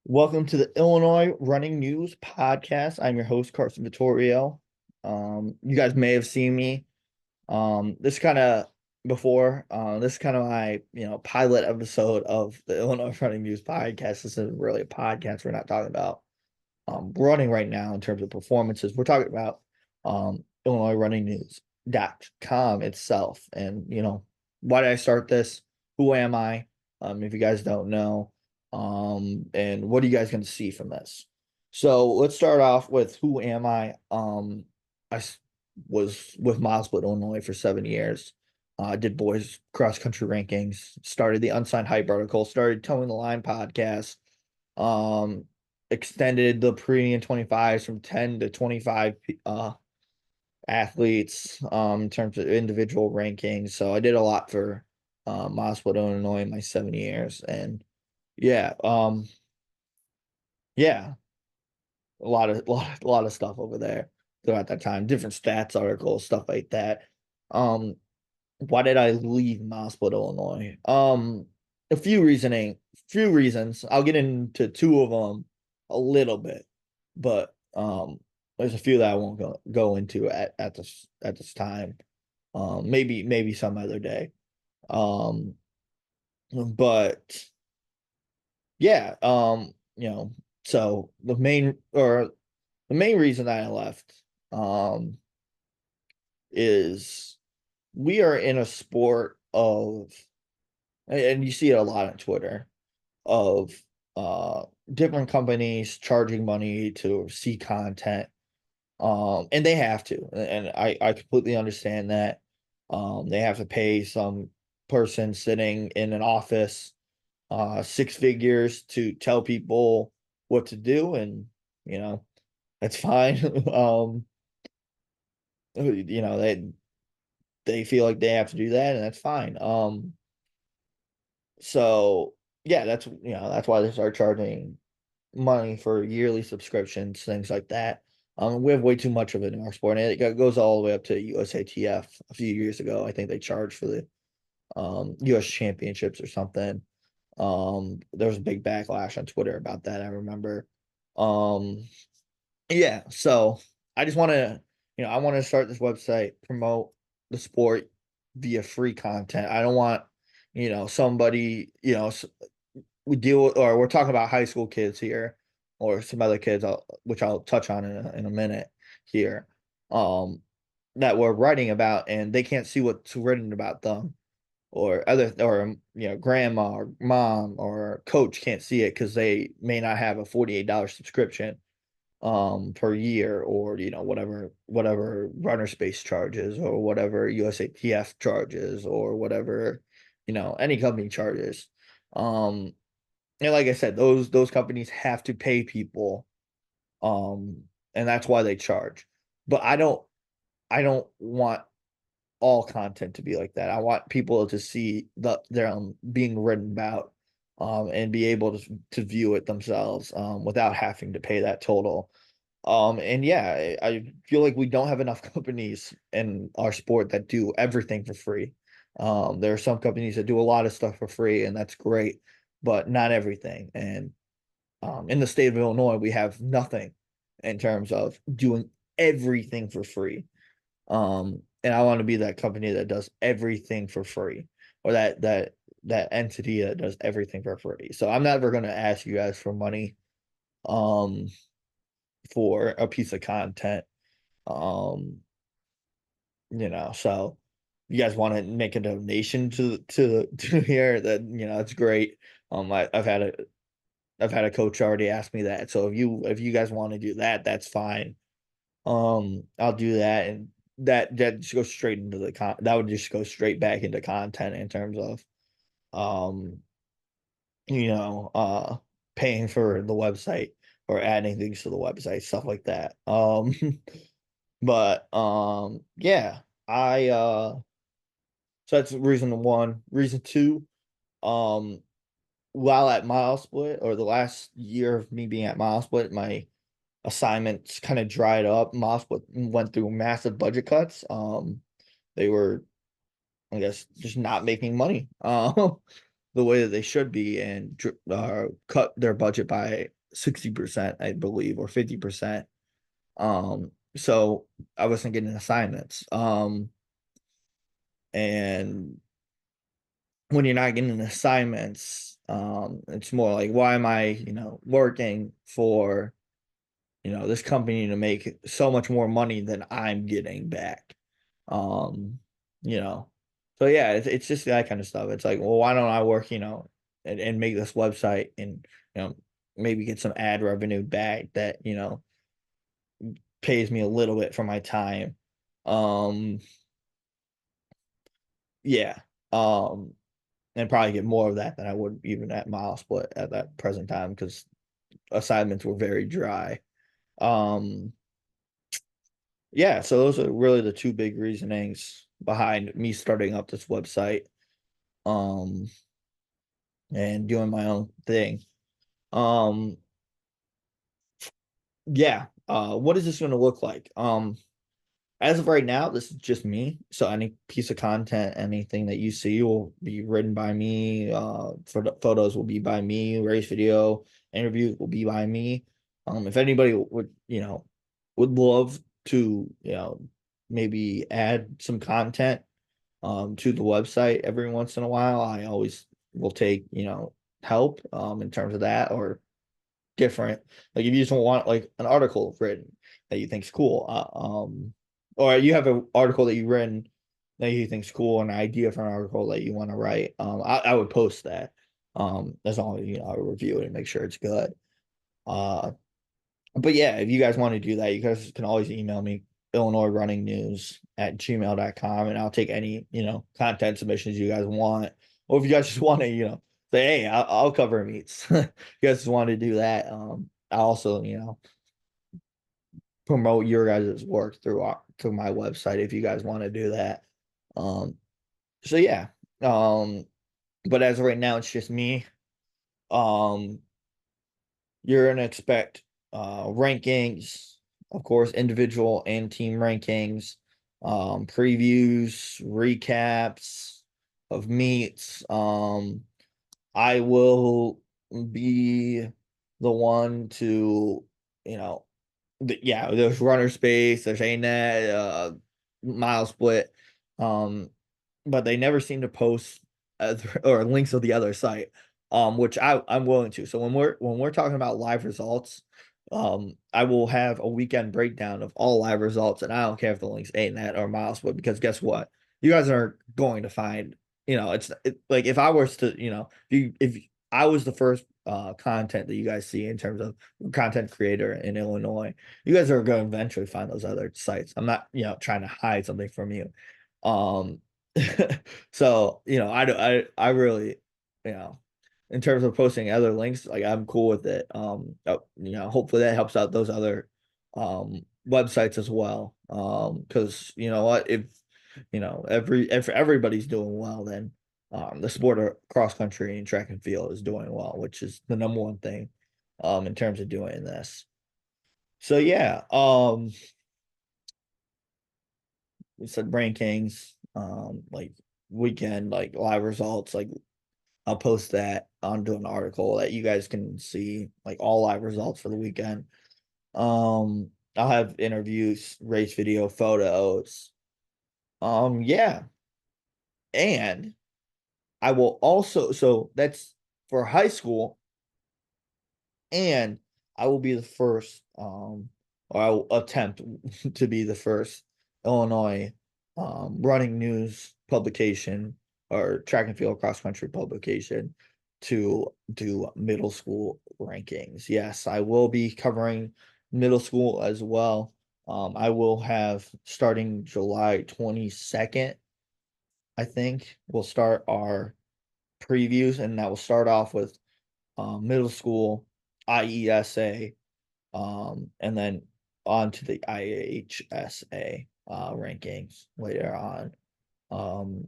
Welcome to the Illinois Running News Podcast. I'm your host, Carson Vittorio. You guys may have seen me. This kind of before. This is kind of my pilot episode of the Illinois Running News Podcast. This isn't really a podcast. We're not talking about running right now in terms of performances. We're talking about Illinois Running News.com itself. And why did I start this? Who am I? If you guys don't know. And what are you guys going to see from this? So let's start off with who am I? Was with Milesplit, Illinois for 7 years. Did boys cross country rankings, started the Unsigned Hype article, started Towing the Line podcast, um, extended the premium 25s from 10 to 25 athletes in terms of individual rankings. So I did a lot for Milesplit, Illinois in my 7 years. And yeah, yeah, a lot of stuff over there throughout that time, different stats articles, stuff like that. Um, why did I leave Milesplit, Illinois? A few reasons. I'll get into two of them a little bit, but there's a few that I won't go into at this time. Maybe some other day. Um, but yeah, so the main reason that I left um is we are in a sport of, and you see it a lot on Twitter, of uh different companies charging money to see content. And they have to, and I completely understand that. They have to pay some person sitting in an office six figures to tell people what to do, and you know that's fine. They feel like they have to do that, and that's fine. So yeah, that's why they start charging money for yearly subscriptions, things like that. We have way too much of it in our sport, and it goes all the way up to USATF. A few years ago, I think they charged for the US championships or something. There was a big backlash on Twitter about that, I remember. Um, yeah, so I just want to, I want to start this website, promote the sport via free content. I don't want, somebody, we're talking about high school kids here, or some other kids, which I'll touch on in a minute here, um, that we're writing about, and they can't see what's written about them, or grandma or mom or coach can't see it because they may not have a $48 subscription per year, or whatever runner space charges, or whatever USATF charges, or whatever any company charges. um and like I said, those companies have to pay people, um and that's why they charge. But I don't want all content to be like that. I want people to see their being written about, and be able to view it themselves, without having to pay that total. And yeah, I feel like we don't have enough companies in our sport that do everything for free. There are some companies that do a lot of stuff for free, and that's great, but not everything. And in the state of Illinois, we have nothing in terms of doing everything for free. And I want to be that company that does everything for free, or that entity that does everything for free. So I'm never going to ask you guys for money um for a piece of content. Um, so you guys want to make a donation to here, that it's great. I've had a coach already ask me that. So if you guys want to do that, that's fine. I'll do that, and that just goes straight into that would just go straight back into content in terms of um you know uh paying for the website, or adding things to the website, stuff like that. But yeah, I so that's reason one. Reason two, um while at Milesplit, or the last year of me being at Milesplit, my assignments kind of dried up. Milesplit went through massive budget cuts. They were, I guess, just not making money the way that they should be, and cut their budget by 60%, I believe, or 50%. So I wasn't getting assignments. And when you're not getting assignments, it's more like, why am I, working for, this company to make so much more money than I'm getting back? Um, you know, so yeah, it's just that kind of stuff. It's like, well, why don't I work, and make this website and, maybe get some ad revenue back that, pays me a little bit for my time. Um, yeah. Um, and probably get more of that than I would even at MileSplit at that present time because assignments were very dry. Um, yeah, so those are really the two big reasonings behind me starting up this website, um, and doing my own thing. Um, yeah, what is this going to look like? As of right now, this is just me. So any piece of content, anything that you see will be written by me. Photos will be by me. Race video interviews will be by me. If anybody would, would love to, maybe add some content, to the website every once in a while, I always will take, help, in terms of that, or different. Like if you just want like an article written that you think's cool, or you have an article that you written that you think's cool, an idea for an article that you want to write, I would post that. As long as I review it and make sure it's good. Uh, but yeah, if you guys want to do that, you guys can always email me Illinois Running News at gmail.com, and I'll take any content submissions you guys want, or if you guys just want to say, hey, I'll cover meets. You guys just want to do that. I also promote your guys' work through my website if you guys want to do that. Um, so yeah. But as of right now, it's just me. Um, you're gonna expect rankings, of course, individual and team rankings, previews, recaps of meets. I will be the one to, you know, yeah, there's runner space, there's ANET, MileSplit, um, but they never seem to post or links of the other site, which I'm willing to. So when we're talking about live results, I will have a weekend breakdown of all live results, and I don't care if the link's ANET or MileSplit, because guess what? You guys are going to find, like if I was to, if I was the first content that you guys see in terms of content creator in Illinois, you guys are going to eventually find those other sites. I'm not, trying to hide something from you. Um, so, I really, you know, in terms of posting other links, like I'm cool with it. Hopefully that helps out those other websites as well. Because you know what, if everybody's doing well, then the sport of cross country and track and field is doing well, which is the number one thing in terms of doing this. So yeah, we said rankings, like weekend, like live results, like I'll post that onto an article that you guys can see, like all live results for the weekend. I'll have interviews, race video, photos. Yeah. And I will also, so that's for high school, and I will be the first, or I will attempt to be the first Illinois running news publication or track and field cross country publication to do middle school rankings. Yes, I will be covering middle school as well. I will have, starting July 22nd, I think we'll start our previews, and that will start off with middle school IESA, and then on to the IHSA rankings later on, um,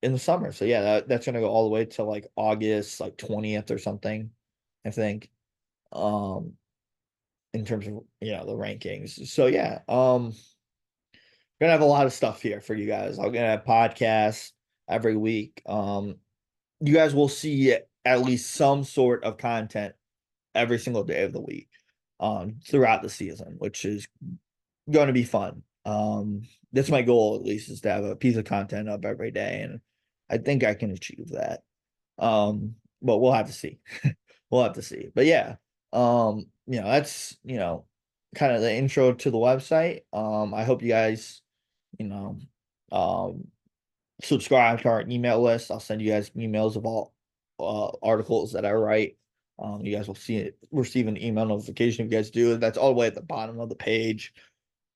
in the summer. So yeah, that's gonna go all the way to like August, like 20th or something, I think. Um, in terms of the rankings. So yeah, gonna have a lot of stuff here for you guys. I'm gonna have podcasts every week. You guys will see at least some sort of content every single day of the week, throughout the season, which is going to be fun. That's my goal, at least, is to have a piece of content up every day, and I think I can achieve that. But we'll have to see. We'll have to see. But yeah, that's kind of the intro to the website. I hope you guys, you know, um, subscribe to our email list. I'll send you guys emails of all articles that I write. You guys will see it, receive an email notification if you guys do. That's all the way at the bottom of the page.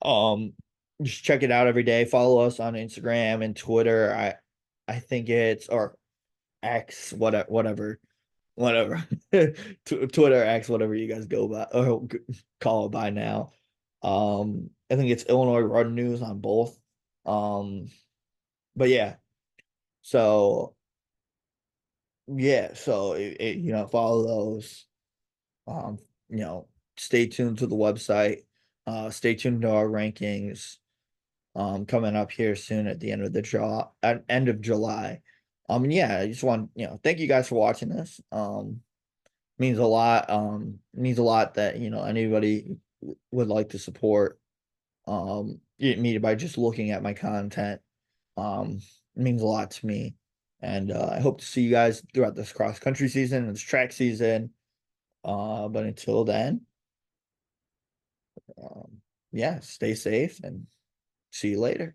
Um, just check it out every day. Follow us on Instagram and Twitter. I think it's or X, whatever. Twitter, X, whatever you guys go by or call it by now. I think it's Illinois Run News on both. But yeah, so so follow those. Um, stay tuned to the website. Stay tuned to our rankings. Coming up here soon at the end of end of July. Yeah, I just want, thank you guys for watching this. Means a lot. Means a lot that, anybody would like to support me by just looking at my content. It means a lot to me. And I hope to see you guys throughout this cross country season and this track season. But until then, yeah, stay safe and see you later.